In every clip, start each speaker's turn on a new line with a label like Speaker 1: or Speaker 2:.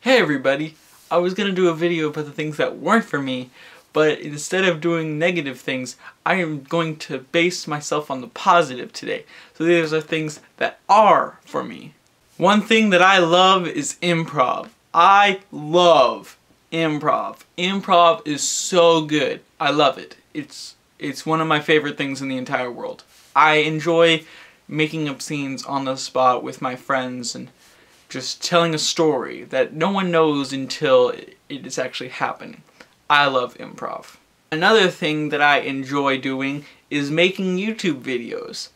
Speaker 1: Hey everybody, I was gonna do a video about the things that weren't for me, but instead of doing negative things, I am going to base myself on the positive today. So these are things that are for me. One thing that I love is improv. I love improv. Improv is so good. I love it. It's one of my favorite things in the entire world. I enjoy making up scenes on the spot with my friends and just telling a story that no one knows until it is actually happening. I love improv. Another thing that I enjoy doing is making YouTube videos.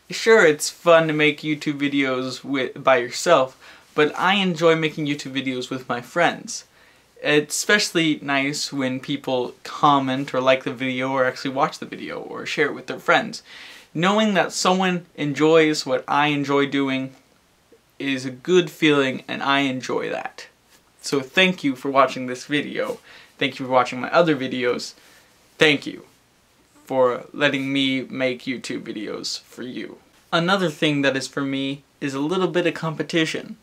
Speaker 1: Sure, it's fun to make YouTube videos by yourself, but I enjoy making YouTube videos with my friends. It's especially nice when people comment or like the video or actually watch the video or share it with their friends. Knowing that someone enjoys what I enjoy doing is a good feeling, and I enjoy that. So thank you for watching this video. Thank you for watching my other videos. Thank you for letting me make YouTube videos for you. Another thing that is for me is a little bit of competition.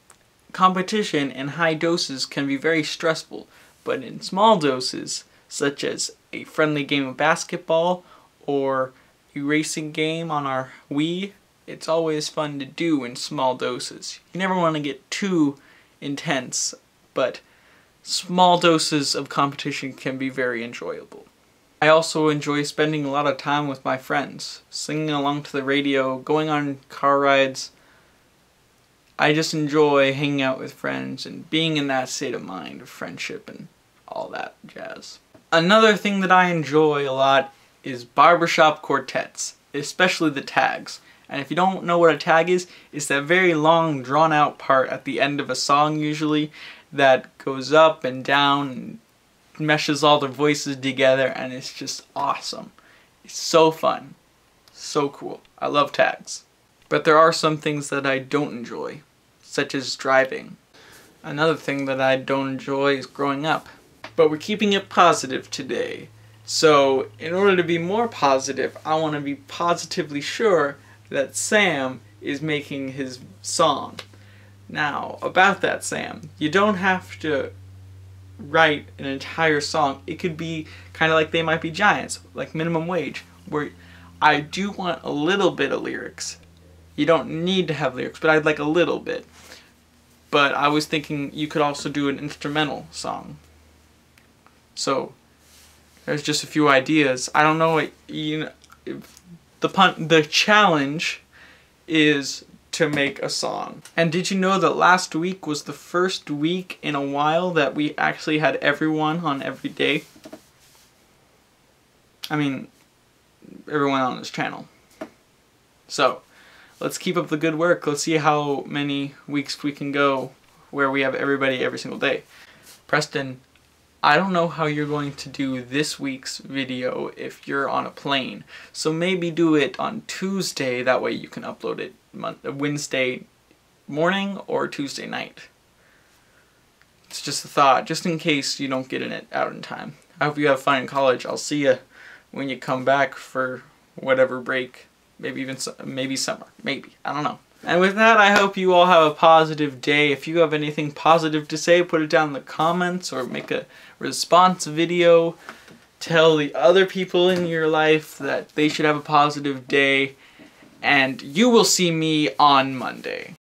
Speaker 1: Competition in high doses can be very stressful, but in small doses, such as a friendly game of basketball or a racing game on our Wii, it's always fun to do in small doses. You never want to get too intense, but small doses of competition can be very enjoyable. I also enjoy spending a lot of time with my friends, singing along to the radio, going on car rides. I just enjoy hanging out with friends and being in that state of mind of friendship and all that jazz. Another thing that I enjoy a lot is barbershop quartets, especially the tags. And if you don't know what a tag is, it's that very long drawn out part at the end of a song usually that goes up and down and meshes all the voices together, and it's just awesome. It's so fun. So cool. I love tags. But there are some things that I don't enjoy, such as driving. Another thing that I don't enjoy is growing up. But we're keeping it positive today. So in order to be more positive, I want to be positively sure that Sam is making his song. Now, about that, Sam, you don't have to write an entire song. It could be kind of like They Might Be Giants, like Minimum Wage, where I do want a little bit of lyrics. You don't need to have lyrics, but I'd like a little bit. But I was thinking you could also do an instrumental song. So, there's just a few ideas. I don't know what, the challenge is to make a song. And did you know that last week was the first week in a while that we actually had everyone on every day? I mean, everyone on this channel. So, let's keep up the good work. Let's see how many weeks we can go where we have everybody every single day. Preston, I don't know how you're going to do this week's video if you're on a plane. So maybe do it on Tuesday, that way you can upload it Wednesday morning or Tuesday night. It's just a thought, just in case you don't get it out in time. I hope you have fun in college. I'll see you when you come back for whatever break. Maybe even maybe summer. Maybe. I don't know. And with that, I hope you all have a positive day. If you have anything positive to say, put it down in the comments or make a response video. Tell the other people in your life that they should have a positive day. And you will see me on Monday.